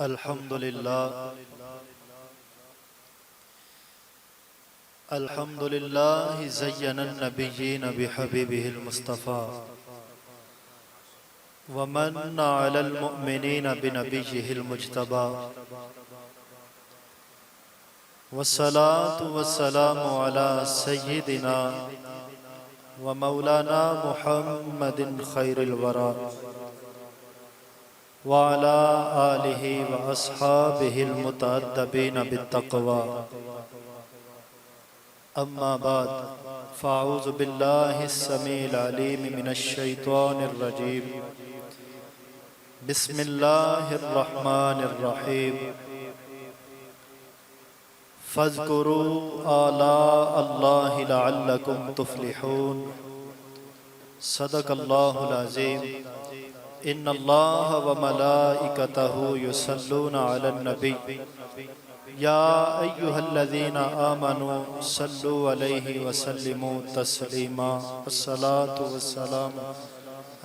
الحمد لله الحمد لله زين النبيين بحبيبه المصطفى ومن على المؤمنين بنبيه المجتبى والصلاة والسلام على سيدنا ومولانا محمد خير الورى وعلى آله وأصحابه المتأدبين بالتقوى أما بعد فأعوذ بالله السميع العليم من الشيطان الرجيم بسم الله الرحمن الرحيم فاذكروا آلاء الله لعلكم تفلحون صدق الله العظيم ان اللہ وملائکتہ یصلون علی النبی یا ایہا الذین آمنوا صلوا علیہ وسلموا تسلیما الصلاة والسلام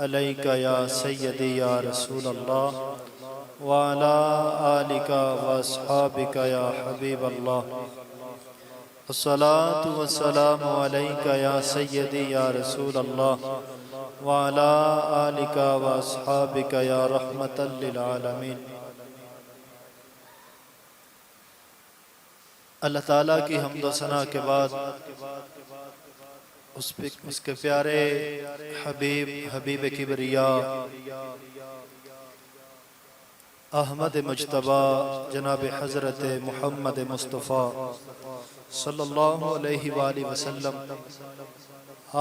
علیک یا سیدی یا رسول اللہ وعلی آلک واصحابک یا حبیب اللہ الصلاة والسلام علیک یا سیدی یا رسول اللہ وعلى آلك وأصحابك يا رحمة للعالمين۔ اللہ تعالیٰ کی حمد و ثنا کے بعد اس کے پیارے حبیب کبریاء احمد مجتبی جناب حضرت محمد مصطفیٰ صلی اللہ علیہ وآلہ وسلم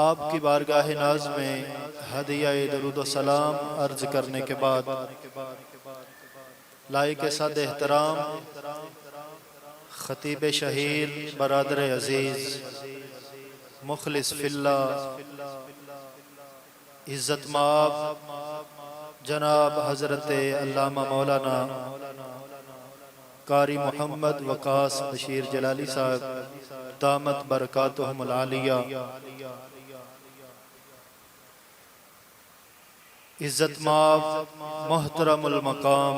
آپ کی بارگاہ ناز میں ہدیہ درود و سلام عرض کرنے کے بعد لائق صد احترام خطیب شہیر برادر عزیز مخلص فی اللہ عزت مآب جناب حضرت علامہ مولانا قاری محمد وقاص بشیر جلالی صاحب دامت برکاتہم العالیہ، عزت مآب محترم المقام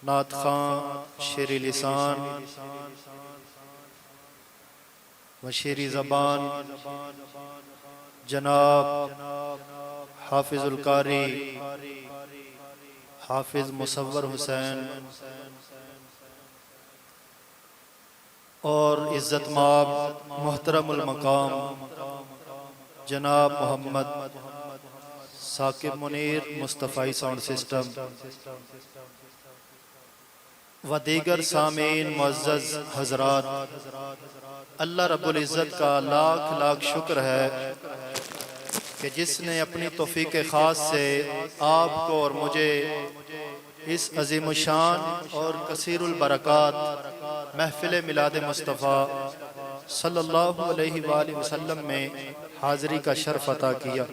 نعت خان شیری لسان و شیری زبان جناب حافظ القاری حافظ مصور حسین اور عزت مآب محترم المقام جناب محمد ثاقب منیر مصطفی ساؤنڈ سسٹم و دیگر سامعین معزز حضرات، اللہ رب العزت کا لاکھ لاکھ شکر ہے کہ جس نے اپنی توفیق خاص سے آپ کو اور مجھے اس عظیم الشان اور کثیر البرکات محفل میلاد مصطفیٰ صلی اللہ علیہ وآلہ وسلم میں حاضری کا شرف عطا کیا،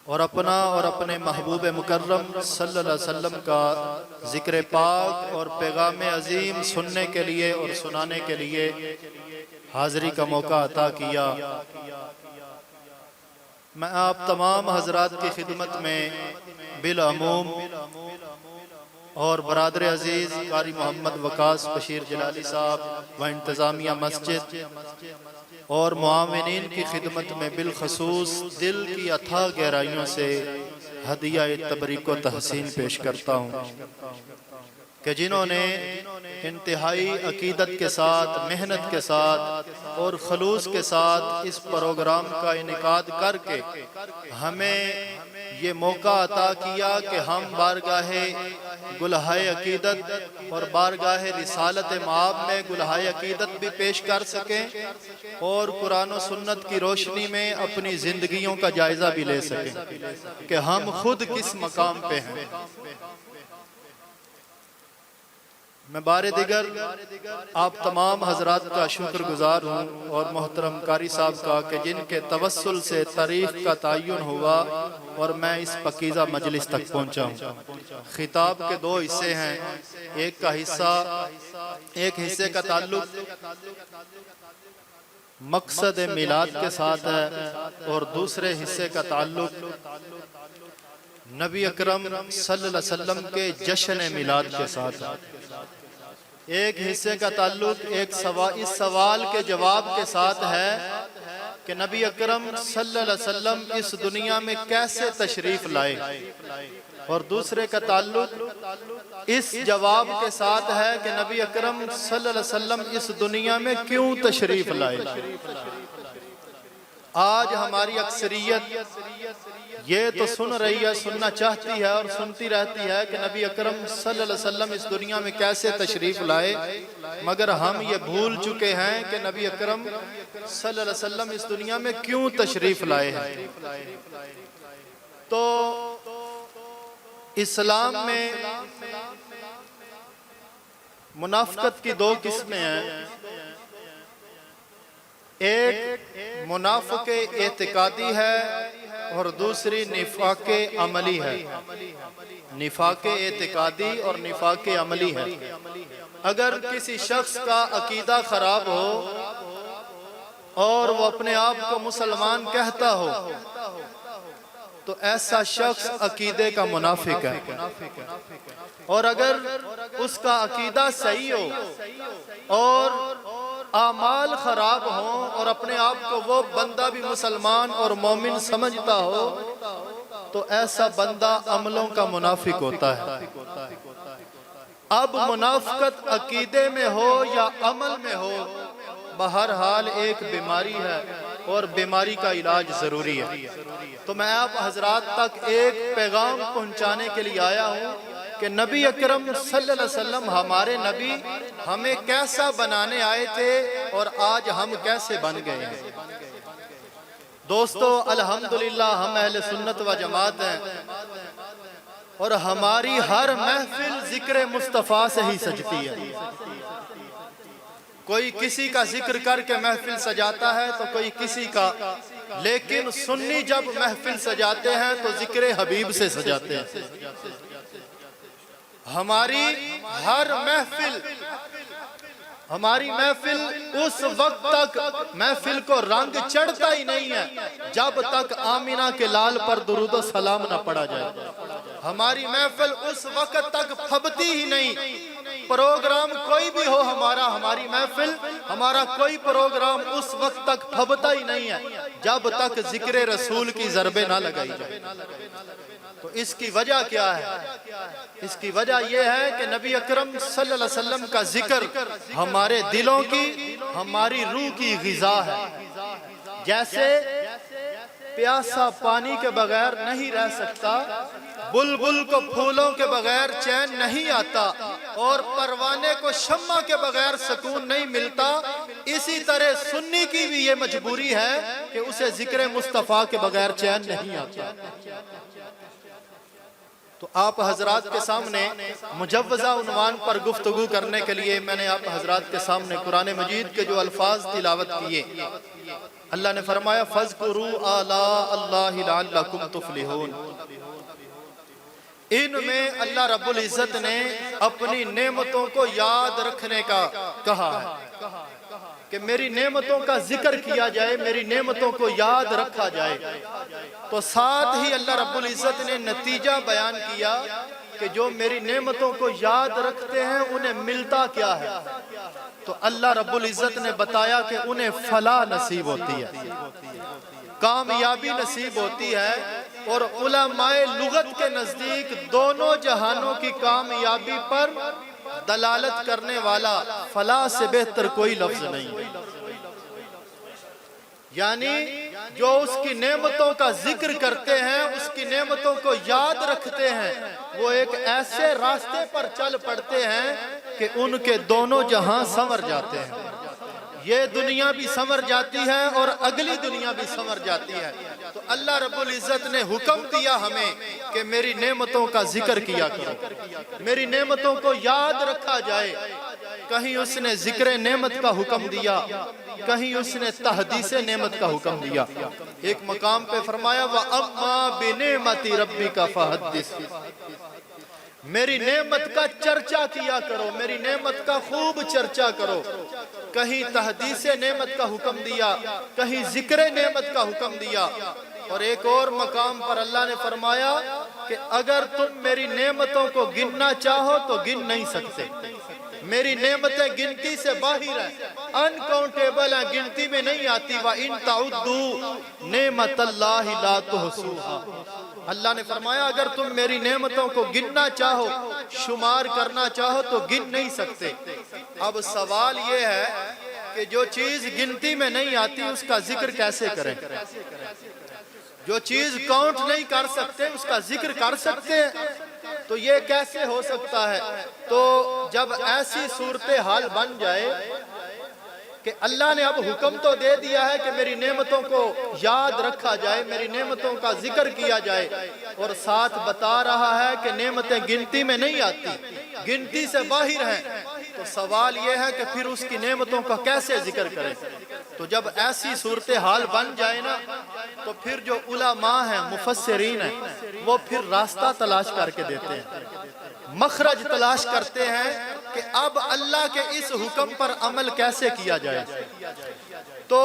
اور اپنا اور اپنے محبوب مکرم صلی اللہ علیہ وسلم کا ذکر پاک اور پیغام عظیم سننے کے لیے اور سنانے کے لیے حاضری کا موقع عطا کیا۔ میں آپ تمام حضرات کی خدمت میں بالعموم اور برادر عزیز قاری محمد وقاص بشیر جلالی صاحب و انتظامیہ مسجد اور معاونین کی خدمت میں بالخصوص دل کی اتھاہ گہرائیوں سے ہدیہ تبریک و تحسین پیش کرتا ہوں کہ جنہوں نے انتہائی عقیدت کے ساتھ، محنت کے ساتھ اور خلوص کے ساتھ اس پروگرام کا انعقاد کر کے ہمیں یہ موقع عطا کیا کہ ہم بارگاہ گلہائے عقیدت اور بارگاہ رسالت مآب میں گلہائے عقیدت بھی پیش کر سکیں اور قرآن و سنت کی روشنی میں اپنی زندگیوں کا جائزہ بھی لے سکیں کہ ہم خود کس مقام پہ ہیں۔ میں بار دیگر آپ تمام حضرات کا شکر گزار ہوں اور محترم قاری صاحب کا کہ جن کے توسل سے تاریخ کا تعین ہوا اور میں اس پاکیزہ مجلس تک پہنچا ہوں۔ خطاب کے دو حصے ہیں، ایک حصے کا تعلق مقصد میلاد کے ساتھ ہے اور دوسرے حصے کا تعلق نبی اکرم صلی اللہ علیہ وسلم کے جشن میلاد کے ساتھ ایک حصے کا تعلق اس سوال کے جواب کے ساتھ ہے کہ نبی اکرم صلی اللہ علیہ وسلم اس دنیا میں کیسے تشریف لائے، اور دوسرے کا تعلق اس جواب کے ساتھ ہے کہ نبی اکرم صلی اللہ علیہ وسلم اس دنیا میں کیوں تشریف لائے۔ آج ہماری اکثریت یہ تو سن رہی ہے، سننا چاہتی ہے اور سنتی رہتی ہے کہ نبی اکرم صلی اللہ علیہ وسلم اس دنیا میں کیسے تشریف لائے، مگر ہم یہ بھول چکے ہیں کہ نبی اکرم صلی اللہ علیہ وسلم اس دنیا میں کیوں تشریف لائے ہیں۔ تو اسلام میں منافقت کی دو قسمیں ہیں، ایک منافق اعتقادی ہے اور دوسری نفاق عملی ہے۔ نفاق اعتقادی اور نفاق عملی ہے۔ اگر کسی شخص کا عقیدہ خراب ہو اور وہ اپنے آپ کو مسلمان کہتا ہو تو ایسا شخص عقیدے کا منافق ہے، اور اگر اس کا عقیدہ صحیح ہو اور اعمال خراب ہوں اور اپنے آپ کو وہ بندہ بھی مسلمان اور مومن سمجھتا ہو تو ایسا بندہ عملوں کا منافق ہوتا ہے۔ اب منافقت عقیدے میں ہو یا عمل میں ہو، بہرحال ایک بیماری ہے اور بیماری کا علاج ضروری ہے۔ تو میں آپ حضرات تک ایک پیغام پہنچانے کے لیے آیا ہوں کہ نبی اکرم صلی اللہ علیہ وسلم ہمارے نبی ہمیں کیسا بنانے آئے تھے اور آج ہم کیسے بن گئے ہیں۔ دوستو الحمدللہ ہم اہل سنت و جماعت ہیں اور ہماری ہر محفل ذکر مصطفیٰ سے ہی سجتی ہے۔ کوئی کسی کا ذکر کر کے محفل سجاتا ہے تو کوئی کسی کا، لیکن سنی جب محفل سجاتے ہیں تو ذکر حبیب سے سجاتے ہیں۔ ہماری ہر محفل اس وقت تک محفل کو رنگ چڑھتا ہی نہیں ہے جب تک آمینہ کے لال پر درود و سلام نہ پڑا جائے۔ ہماری محفل اس وقت تک پھبتی ہی نہیں۔ پروگرام کوئی بھی ہو ہماری محفل، ہمارا کوئی پروگرام اس وقت تک پھبتا ہی نہیں ہے جب تک ذکر رسول کی ضربیں نہ لگائی جائے۔ تو اس کی وجہ کیا ہے؟ اس کی وجہ یہ ہے کہ نبی اکرم صلی اللہ علیہ وسلم کا ذکر ہمارے دلوں کی، ہماری روح کی غذا ہے۔ جیسے پیاسا پانی کے بغیر نہیں رہ سکتا، بلبل کو پھولوں کے بغیر چین نہیں آتا، اور پروانے کو شمع کے بغیر سکون نہیں ملتا، اسی طرح سنی کی بھی یہ مجبوری ہے کہ اسے ذکر مصطفیٰ کے بغیر چین نہیں آتا۔ تو آپ حضرات کے سامنے مجوزہ عنوان پر گفتگو کرنے کے لیے میں نے آپ حضرات کے سامنے قرآن مجید کے جو الفاظ تلاوت کیے، اللہ نے فرمایا فَاذْكُرُوا آلَاءَ اللَّهِ لَعَلَّكُمْ تُفْلِحُونَ۔ ان میں اللہ رب العزت نے اپنی نعمتوں کو یاد رکھنے کا کہا ہے کہ میری نعمتوں کا ذکر کیا جائے، میری نعمتوں کو یاد رکھا جائے۔ تو ساتھ ہی اللہ رب العزت نے نتیجہ بیان کیا کہ جو میری نعمتوں کو یاد رکھتے ہیں انہیں ملتا کیا ہے۔ تو اللہ رب العزت نے بتایا کہ انہیں فلاح نصیب ہوتی ہے، کامیابی نصیب ہوتی ہے، اور علماء لغت کے نزدیک دونوں جہانوں کی کامیابی پر دلالت کرنے والا فلاح سے بہتر کوئی لفظ نہیں۔ یعنی جو اس کی نعمتوں کا ذکر کرتے ہیں، اس کی نعمتوں کو یاد رکھتے ہیں، وہ ایک ایسے راستے پر چل پڑتے ہیں کہ ان کے دونوں جہاں سنور جاتے ہیں۔ یہ دنیا بھی سنور جاتی ہے اور اگلی دنیا بھی سنور جاتی ہے۔ تو اللہ رب العزت نے حکم دیا ہمیں کہ میری نعمتوں کا ذکر کیا کرو، میری نعمتوں کو یاد رکھا جائے۔ کہیں اس نے ذکر نعمت کا حکم دیا، کہیں اس نے تحدیث نعمت کا حکم دیا۔ ایک مقام پہ فرمایا وَأَمَّا بِنِعْمَتِ رَبِّكَ فَحَدِّثْ۔ میری نعمت کا چرچا کیا کرو، میری نعمت کا خوب چرچا کرو۔ کہیں تحدیث نعمت کا حکم دیا، کہیں ذکر نعمت کا حکم دیا، اور ایک اور مقام پر اللہ نے فرمایا کہ اگر تم میری نعمتوں کو گننا چاہو تو گن نہیں سکتے، میری نعمتیں گنتی سے باہر ہیں، انکاؤنٹیبل ہیں، گنتی میں نہیں آتی۔ وَإِن تَعُدُّوا نِعْمَتَ اللَّهِ لَا تُحْصُوهَا، اللہ نے فرمایا اگر تم میری نعمتوں کو گننا چاہو، شمار کرنا چاہو تو گن نہیں سکتے۔ اب سوال یہ ہے کہ جو چیز گنتی میں نہیں آتی اس کا ذکر کیسے کریں؟ جو چیز کاؤنٹ نہیں کر سکتے اس کا ذکر کر سکتے ہیں؟ تو یہ کیسے ہو سکتا ہے؟ تو جب ایسی صورتحال بن جائے کہ اللہ نے اب حکم تو دے دیا ہے کہ میری نعمتوں کو یاد رکھا جائے، میری نعمتوں کا ذکر کیا جائے، اور ساتھ بتا رہا ہے کہ نعمتیں گنتی میں نہیں آتی، گنتی سے باہر ہیں، تو سوال یہ ہے کہ پھر اس کی نعمتوں کا کیسے ذکر کریں؟ تو جب ایسی صورتحال بن جائے نا تو پھر جو علماء ہیں، مفسرین ہیں، وہ پھر راستہ تلاش کر کے دیتے ہیں، مخرج تلاش کرتے ہیں کہ اب اللہ کے اس حکم پر عمل کیسے کیا جائے۔ تو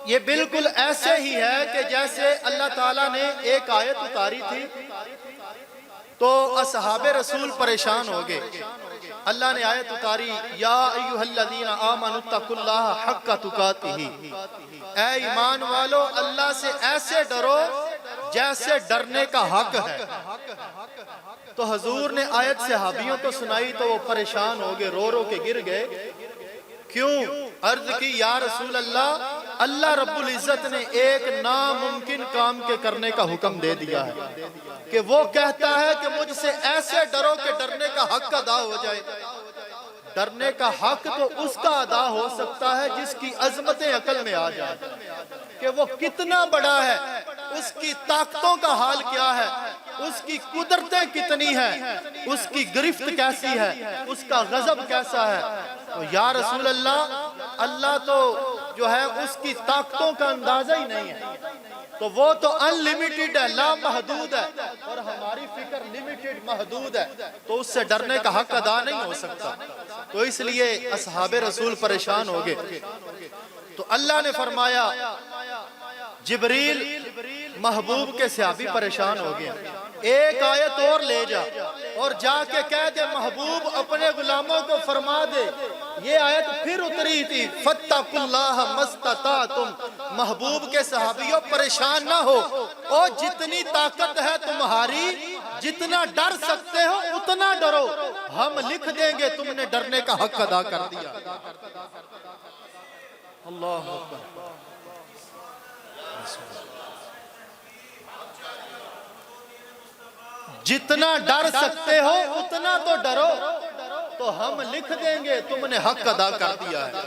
یہ بالکل ایسے ہی ہے کہ جیسے اللہ تعالیٰ نے ایک آیت اتاری تھی تو اصحاب رسول پریشان ہو گئے۔ اللہ نے آیت اتاری، یا ایھا الذین آمنوا اتقوا اللہ حق تقاتہ، اے ایمان والو اللہ سے ایسے ڈرو جیسے ڈرنے کا حق ہے۔ تو حضور نے آیت صحابیوں کو سنائی تو وہ پریشان ہو گئے، رو رو کے گر گئے۔ کیوں؟ عرض کی یا رسول اللہ، اللہ رب العزت نے ایک ناممکن کام کے کرنے کا حکم دے دیا ہے کہ وہ کہتا ہے کہ مجھ سے ایسے ڈرو کہ ڈرنے کا حق ادا ہو جائے۔ ڈرنے کا حق تو اس کا ادا ہو سکتا ہے جس کی عظمتیں عقل میں آ جائے کہ وہ کتنا بڑا ہے، اس کی طاقتوں کا حال کیا ہے، اس کی قدرتیں کتنی ہیں، اس کی گرفت کیسی ہے، اس کا غضب کیسا ہے۔ تو یا رسول اللہ، اللہ تو جو ہے اس کی طاقتوں کا اندازہ ہی نہیں ہے، تو وہ تو انلیمیٹڈ ہے، لا محدود ہے، اور ہماری فکر لیمیٹڈ، محدود ہے، تو اس سے ڈرنے کا حق ادا نہیں ہو سکتا۔ تو اس لیے اصحاب رسول پریشان ہو گئے۔ تو اللہ نے فرمایا، جبریل محبوب کے صحابی پریشان ہو گئے، ایک آیت اور لے جا اور جا کے کہہ دے محبوب اپنے غلاموں کو فرما دے، یہ آیت پھر اتری تھی، فَاتَّقُوا اللَّهَ مَا اسْتَطَعْتُمْ۔ محبوب کے صحابیوں پریشان نہ ہو، اور جتنی طاقت ہے تمہاری، جتنا ڈر سکتے ہو اتنا ڈرو، ہم لکھ دیں گے تم نے ڈرنے کا حق ادا کر دیا۔ اللہ اکبر۔ جتنا ڈر سکتے ہو اتنا تو ڈرو، تو ہم لکھ دیں گے تم نے حق ادا کر دیا ہے۔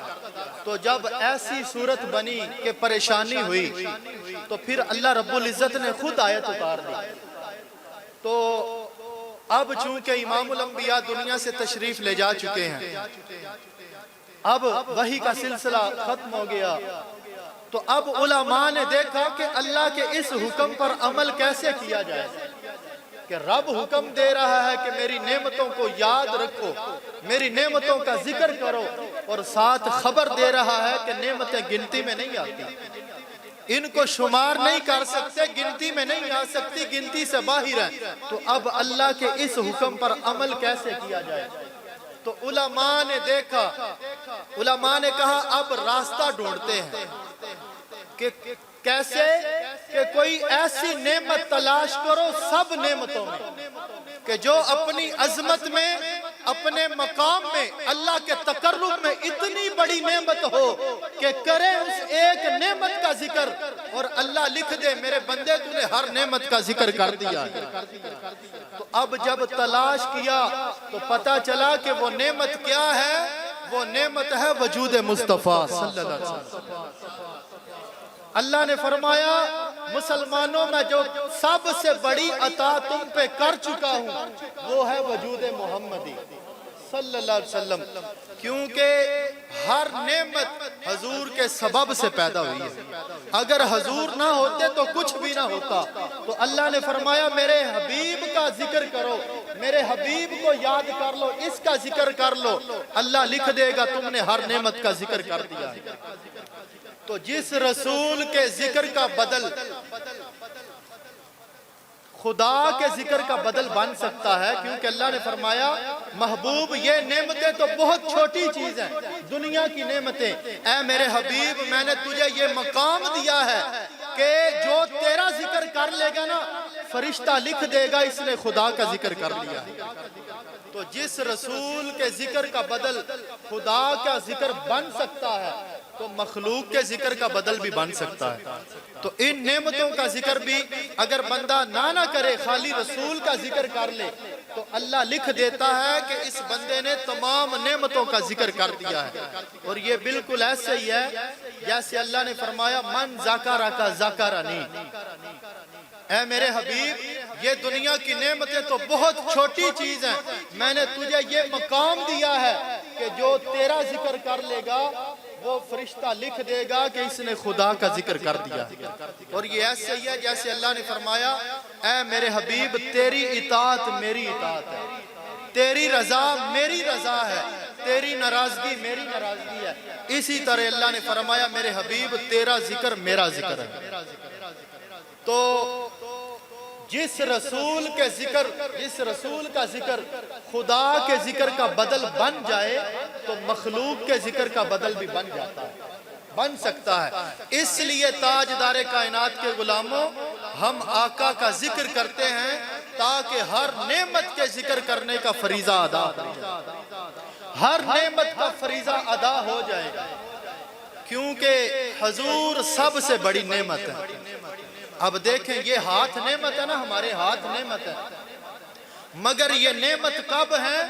تو جب ایسی صورت بنی کہ پریشانی ہوئی تو پھر اللہ رب العزت نے خود آیت اتار دی۔ تو اب چونکہ امام الانبیاء دنیا سے تشریف لے جا چکے ہیں، اب وحی کا سلسلہ ختم ہو گیا، تو اب علماء نے دیکھا کہ اللہ کے اس حکم پر عمل کیسے کیا جائے کہ رب حکم دے رہا ہے کہ میری نعمتوں کو یاد رکھو، میری نعمتوں کا ذکر کرو، اور ساتھ خبر دے رہا ہے کہ نعمتیں گنتی میں نہیں آتی، ان کو شمار نہیں کر سکتے، گنتی میں نہیں آ سکتی، گنتی سے باہر ہیں۔ تو اب اللہ کے اس حکم پر عمل کیسے کیا جائے؟ تو علماء نے دیکھا، علماء نے کہا اب راستہ ڈھونڈتے ہیں کہ کیسے، کہ کوئی ایسی نعمت تلاش کرو سب نعمتوں میں کہ جو اپنی عظمت میں، اپنے مقام میں، اللہ کے تقرب میں اتنی بڑی نعمت ہو کہ کرے اس ایک نعمت کا ذکر، اور اللہ لکھ دے میرے بندے تو نے ہر نعمت کا ذکر کر دیا ہے۔ تو اب جب تلاش کیا تو پتا چلا کہ وہ نعمت کیا ہے؟ وہ نعمت ہے وجود مصطفیٰ صلی اللہ علیہ وسلم۔ اللہ نے فرمایا مسلمانوں میں جو سب سے بڑی عطا تم پہ کر چکا ہوں وہ ہے وجود محمدی صلی اللہ علیہ وسلم، کیونکہ ہر نعمت حضور کے سبب سے پیدا ہوئی ہے، اگر حضور نہ ہوتے تو کچھ بھی نہ ہوتا۔ تو اللہ نے فرمایا میرے حبیب کا ذکر کرو، میرے حبیب کو یاد کر لو، اس کا ذکر کر لو، اللہ لکھ دے گا تم نے ہر نعمت کا ذکر کر دیا ہے۔ تو جس رسول کے ذکر کا بدل خدا کے ذکر کا بدل بن سکتا ہے، کیونکہ اللہ نے فرمایا محبوب یہ نعمتیں تو بہت چھوٹی چیز ہیں، دنیا کی نعمتیں، اے میرے حبیب میں نے تجھے یہ مقام دیا ہے کہ جو تیرا ذکر کر لے گا نا فرشتہ لکھ دے گا اس نے خدا کا ذکر کر لیا ہے۔ تو جس رسول کے ذکر کا بدل خدا کا ذکر بن سکتا ہے تو مخلوق کے ذکر کا بدل بھی بن سکتا ہے۔ تو ان نعمتوں کا ذکر بھی اگر بندہ نہ کرے، خالی رسول کا ذکر کر لے، تو اللہ لکھ دیتا ہے کہ اس بندے نے تمام نعمتوں کا ذکر کر دیا ہے۔ اور یہ بالکل ایسے ہی ہے جیسے اللہ نے فرمایا من ذکرک ذکرنی، اے میرے حبیب یہ دنیا کی نعمتیں تو بہت چھوٹی چیز ہیں، میں نے تجھے یہ مقام دیا ہے کہ جو تیرا ذکر کر لے گا وہ فرشتہ لکھ دے گا کہ اس نے خدا کا ذکر کر دیا۔ اور یہ ایسے ہی ہے جیسے اللہ نے فرمایا اے میرے حبیب تیری اطاعت میری اطاعت ہے، تیری رضا میری رضا ہے، تیری ناراضگی میری ناراضگی ہے۔ اسی طرح اللہ نے فرمایا میرے حبیب تیرا ذکر میرا ذکر ہے۔ تو جس رسول کا ذکر خدا کے ذکر کا بدل بن جائے تو مخلوق کے ذکر کا بدل بھی بن جاتا ہے، بن سکتا ہے۔ اس لیے تاجدار کائنات کے غلاموں ہم آقا کا ذکر کرتے ہیں تاکہ ہر نعمت کے ذکر کرنے کا فریضہ ادا ہو جائے، ہر نعمت کا فریضہ ادا ہو جائے، کیونکہ حضور سب سے بڑی نعمت ہے۔ اب دیکھیں یہ ہاتھ نعمت ہے نا، ہمارے ہاتھ نعمت ہے، مگر یہ نعمت کب ہے؟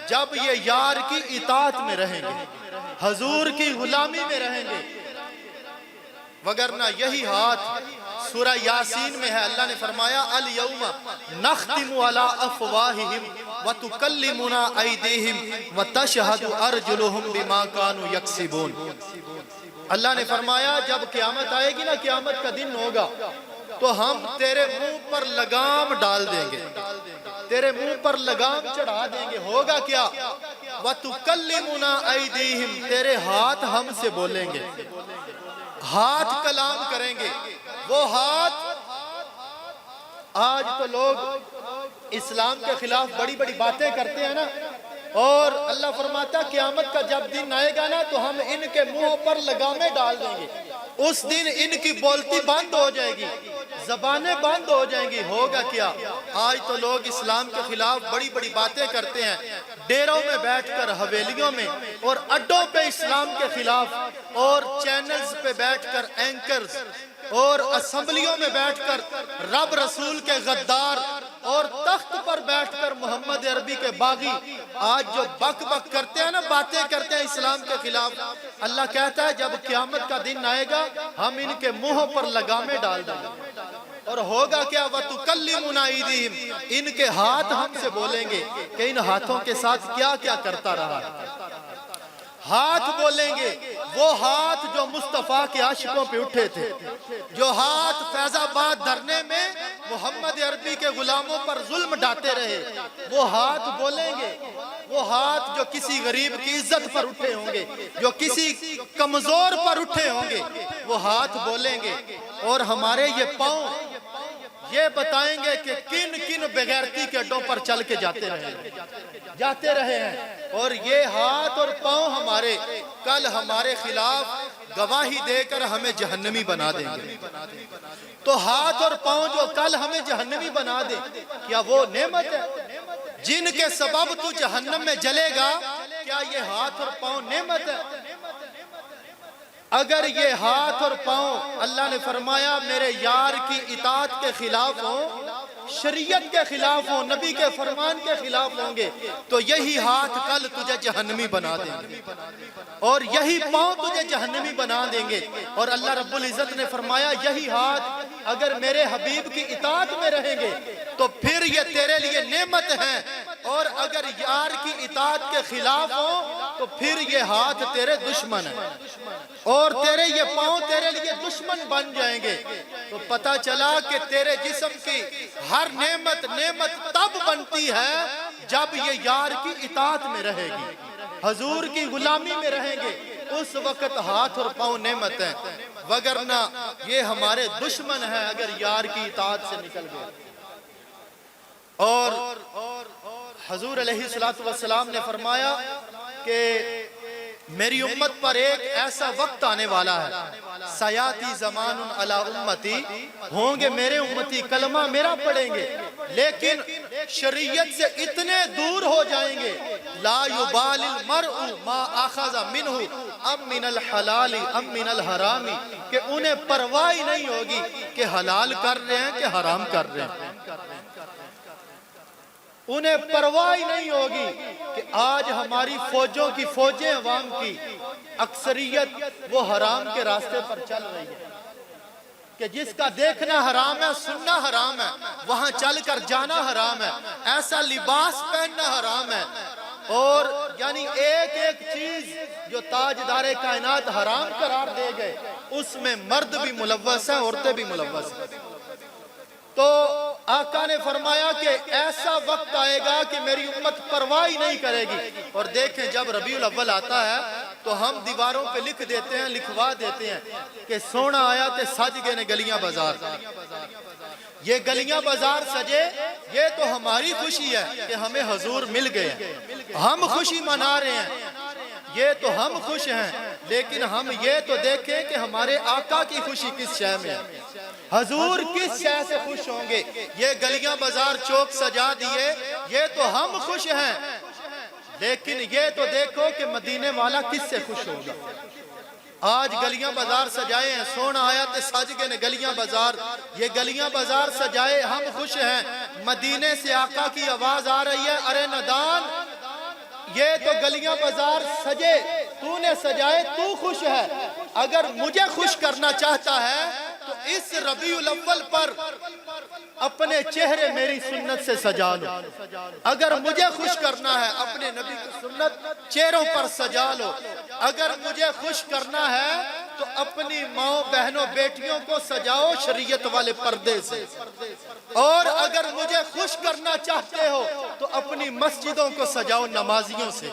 جب یہ یار کی اطاعت میں رہیں گے، حضور کی غلامی میں رہیں گے، وگرنہ یہی ہاتھ سورہ یاسین میں ہے، اللہ نے فرمایا الیوم نختم علی افواہہم وتکلمنا ایدیہم وتشہد ارجلہم بما کانوا یکسبون۔ اللہ نے فرمایا جب قیامت آئے گی نا، قیامت کا دن ہوگا تو ہم تیرے منہ پر لگام ڈال دیں گے، تیرے منہ پر لگام چڑھا دیں گے، ہوگا کیا؟ وَتُكَلِّمُنَا أَيْدِيهِمْ، تیرے ہاتھ ہم سے بولیں گے، ہاتھ کلام کریں گے۔ وہ ہاتھ، آج تو لوگ اسلام کے خلاف بڑی بڑی باتیں کرتے ہیں نا، اور اللہ فرماتا ہے قیامت کا جب دن آئے گا نا تو ہم ان کے منہ پر لگامیں ڈال دیں گے، اس دن ان کی بولتی بند ہو جائے گی، زبانیں بند ہو جائیں گی۔ ہوگا کیا؟ آج تو لوگ اسلام کے خلاف بڑی بڑی باتیں کرتے ہیں، ڈیروں میں بیٹھ کر، حویلیوں میں اور اڈوں پہ اسلام کے خلاف، اور چینلز پہ بیٹھ کر اینکرز اور اسمبلیوں میں بیٹھ کر رب رسول کے غدار، اور تخت پر بیٹھ کر محمد عربی کے باغی آج جو بک بک کرتے ہیں نا، باتیں کرتے ہیں اسلام کے خلاف، اللہ کہتا ہے جب قیامت کا دن آئے گا ہم ان کے منہ پر لگامیں ڈال دیں گے، اور ہوگا کیا؟ وَتُكَلِّمُنَا أَيْدِيهِمْ، ان کے ہاتھ ہم سے بولیں گے کہ ان ہاتھوں کے ساتھ کیا کیا کرتا رہا۔ ہاتھ بولیں گے، وہ ہاتھ جو مصطفیٰ کے عاشقوں پہ اٹھے تھے، جو ہاتھ فیض آباد دھرنے میں محمد عربی کے غلاموں پر ظلم ڈھاتے رہے، وہ ہاتھ بولیں گے، وہ ہاتھ جو کسی غریب کی عزت پر اٹھے ہوں گے، جو کسی کمزور پر اٹھے ہوں گے، وہ ہاتھ بولیں گے، اور ہمارے یہ پاؤں یہ بتائیں گے کہ کن کن بغیرتی کے اڈوں پر چل کے جاتے رہے ہیں، اور یہ ہاتھ اور پاؤں ہمارے کل ہمارے خلاف گواہی دے کر ہمیں جہنمی بنا دیں گے۔ تو ہاتھ اور پاؤں جو کل ہمیں جہنمی بنا دے، کیا وہ نعمت ہے؟ جن کے سبب تو جہنم میں جلے گا، کیا یہ ہاتھ اور پاؤں نعمت ہے؟ اگر یہ ہاتھ اور پاؤں اللہ نے فرمایا میرے یار کی اطاعت کے خلاف ہوں، شریعت کے خلاف ہوں، نبی کے فرمان کے خلاف ہوں گے، تو یہی ہاتھ کل تجھے جہنمی بنا دیں گے، اور یہی پاؤں تجھے جہنمی بنا دیں گے۔ اور اللہ رب العزت نے فرمایا یہی ہاتھ اگر میرے حبیب کی اطاعت میں رہیں گے تو پھر یہ تیرے لیے نعمت ہے، اور اگر یار کی اطاعت کے خلاف ہوں تو پھر یہ ہاتھ تیرے دشمن ہیں، اور تیرے یہ پاؤں تیرے لیے دشمن بن جائیں گے۔ تو پتہ چلا کہ تیرے جسم کی ہر نعمت تب بنتی ہے جب یہ یار کی اطاعت میں رہے گی، حضور کی غلامی میں رہیں گے، اس وقت ہاتھ اور پاؤں نعمت ہیں، وگرنہ یہ ہمارے دشمن ہیں اگر یار کی اطاعت سے نکل گئے۔ اور حضور علیہ الصلوۃ والسلام نے فرمایا کہ میری امت پر ایک ایسا وقت آنے والا ہے، سیاتی زمان علی امتی، ہوں گے میرے امتی کلمہ میرا پڑھیں گے لیکن شریعت سے اتنے دور ہو جائیں گے، لا یبال المرء ما اخذ منہ ام من الحلال ام من الحرام، کہ انہیں پرواہ نہیں ہوگی کہ حلال کر رہے ہیں کہ حرام کر رہے ہیں، انہیں پرواہ نہیں ہوگی کہ آج ہماری فوجوں کی فوجیں عوام کی اکثریت وہ حرام کے راستے پر چل رہی ہے، کہ جس کا دیکھنا حرام ہے، سننا حرام ہے، وہاں چل کر جانا حرام ہے، ایسا لباس پہننا حرام ہے، اور یعنی ایک ایک چیز جو تاجدار کائنات حرام قرار دے گئے اس میں مرد بھی ملوث ہیں، عورتیں بھی ملوث ہیں۔ تو آقا نے فرمایا کہ ایسا وقت آئے گا کہ میری امت پرواہ نہیں کرے گی، اور دیکھیں جب ربیع الاول آتا ہے تو ہم دیواروں پہ لکھ دیتے ہیں، لکھوا دیتے ہیں کہ سونا آیا تے سج گئے نے گلیاں بازار، یہ گلیاں بازار سجے، یہ تو ہماری خوشی ہے کہ ہمیں حضور مل گئے، ہم خوشی منا رہے ہیں، یہ تو ہم خوش ہیں، لیکن ہم یہ تو دیکھیں کہ ہمارے آقا کی خوشی کس شے میں ہے، حضور کس شے سے خوش ہوں گے۔ یہ گلیاں بازار چوک سجا دیے، یہ تو ہم خوش ہیں، لیکن یہ تو دیکھو کہ مدینے والا کس سے خوش ہوگا۔ آج گلیاں بازار سجائے ہیں، سونا آیا تے سج گئے نے گلیاں بازار، یہ گلیاں بازار سجائے ہم خوش ہیں، مدینے سے آقا کی آواز آ رہی ہے، ارے ندان یہ تو گلیاں بازار سجے، تو نے سجائے، تو خوش ہے، اگر مجھے خوش کرنا چاہتا ہے تو اس ربیع الاول پر اپنے چہرے میری سنت سے سجا لو، اگر مجھے خوش کرنا ہے اپنے نبی کی سنت چہروں پر سجا لو، اگر مجھے خوش کرنا ہے تو اپنی ماں بہنوں بیٹیوں کو سجاؤ شریعت والے پردے سے، اور اگر مجھے خوش کرنا چاہتے ہو تو اپنی مسجدوں کو سجاؤ نمازیوں سے،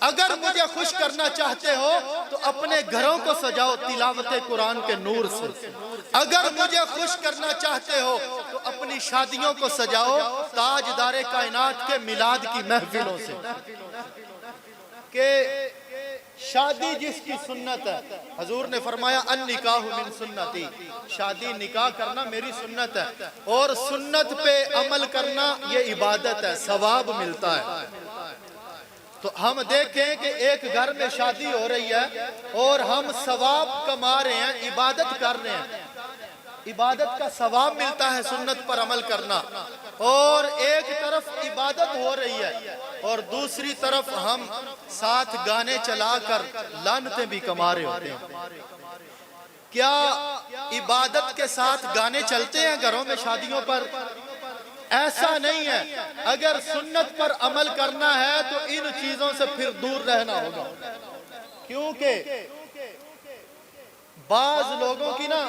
اگر مجھے خوش کرنا چاہتے ہو تو اپنے گھروں کو سجاؤ تلاوت قرآن کے نور سے، اگر مجھے خوش کرنا چاہتے ہو تو اپنی شادیوں کو سجاؤ تاجدار کائنات کے میلاد کی محفلوں سے، کہ شادی جس کی سنت ہے، حضور نے فرمایا النکاح من سنتی، شادی نکاح کرنا میری سنت ہے، اور سنت پہ عمل کرنا یہ عبادت ہے، ثواب ملتا ہے۔ تو ہم دیکھیں کہ ایک گھر میں شادی ہو رہی ہے اور ہم ثواب کما رہے ہیں، عبادت کر رہے ہیں، عبادت کا ثواب ملتا ہے سنت پر عمل کرنا، اور ایک طرف عبادت ہو رہی ہے اور دوسری طرف ہم ساتھ گانے چلا کر لعنتیں بھی کما رہے ہوتے ہیں۔ کیا عبادت کے ساتھ گانے چلتے ہیں گھروں میں شادیوں پر؟ ایسا نہیں ہے، اگر سنت پر عمل کرنا ہے تو ان چیزوں سے پھر دور رہنا ہوگا، کیونکہ بعض لوگوں کی نا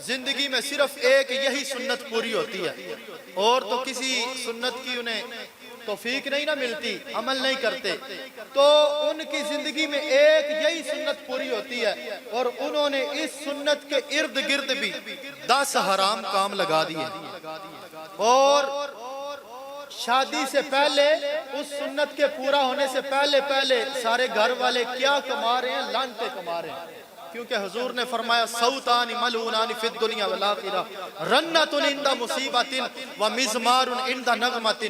زندگی میں صرف ایک یہی سنت پوری ہوتی ہے، اور تو کسی سنت کی انہیں توفیق نہیں نہ ملتی، عمل نہیں کرتے، تو ان کی زندگی میں ایک یہی سنت پوری ہوتی ہے، اور انہوں نے اس سنت کے ارد گرد بھی 10 حرام کام لگا دیے، اور شادی سے پہلے اس سنت کے پورا ہونے سے پہلے سارے گھر والے کیا کما رہے ہیں؟ لعنتیں کما رہے ہیں، کیونکہ حضور نے فرمایا صوتان ملعونان فی الدنیا والآخرہ رنۃ عند مصیبۃ ومزمار عند نغمۃ،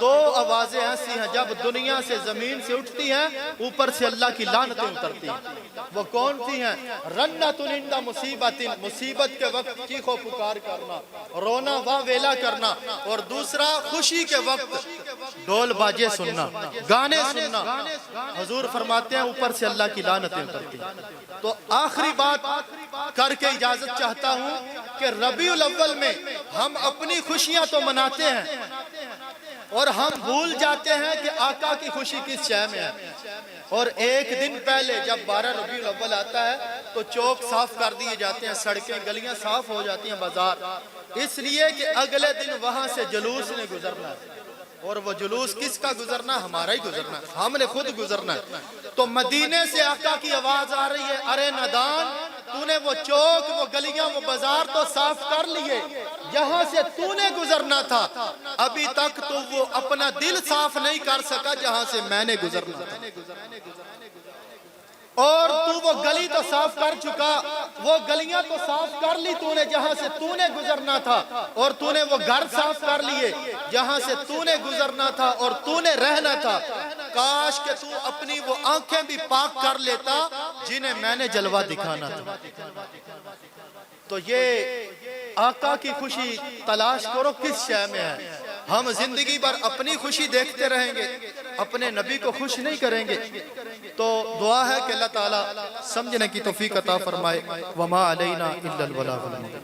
2 آوازیں ایسی ہیں جب دنیا سے زمین سے اٹھتی ہیں اوپر سے اللہ کی لعنتیں اترتی ہیں، وہ کون سی ہیں؟ رنۃ عند مصیبۃ، مصیبت کے وقت چیخ و پکار کرنا، رونا واہ ویلا کرنا، اور دوسرا خوشی کے وقت ڈول باجے سننا، گانے سننا، حضور فرماتے ہیں اوپر سے اللہ کی لعنتیں اترتی ہیں۔ تو آخری بات کر کے اجازت چاہتا ہوں کہ ربیع الاول میں ہم اپنی خوشیاں تو مناتے ہیں اور ہم بھول جاتے ہیں کہ آقا کی خوشی کس شے میں ہے، اور ایک دن پہلے جب 12 ربیع الاول آتا ہے تو چوک صاف کر دیے جاتے ہیں، سڑکیں گلیاں صاف ہو جاتی ہیں، بازار، اس لیے کہ اگلے دن وہاں سے جلوس نے گزرنا ہے، اور وہ جلوس کس کا گزرنا؟ ہمارا ہی گزرنا ہے، ہم نے خود گزرنا ہے۔ تو مدینے سے آقا کی آواز آ رہی ہے، ارے ندان تو نے وہ چوک، وہ گلیاں، وہ بازار تو صاف کر لیے، جہاں سے تو نے گزرنا تھا، ابھی تک تو وہ اپنا دل صاف نہیں کر سکا جہاں سے میں نے گزرنا تھا۔ اور تو وہ گلی تو صاف کر چکا، وہ گلیاں تو صاف کر لی تو نے جہاں سے تو نے گزرنا تھا، اور تو نے وہ گھر صاف کر لیے جہاں سے تو نے گزرنا تھا اور تو نے رہنا تھا۔ کاش کہ تو اپنی وہ آنکھیں بھی پاک کر لیتا جنہیں میں نے جلوہ دکھانا تھا۔ تو یہ آقا کی خوشی تلاش کرو کس شے میں ہے۔ ہم زندگی بھر اپنی خوشی دیکھتے رہیں گے، اپنے نبی کو خوش نہیں کریں گے۔ تو دعا ہے کہ اللہ تعالیٰ سمجھنے کی توفیق عطا فرمائے۔ وما علینا الا البلاغ المبین۔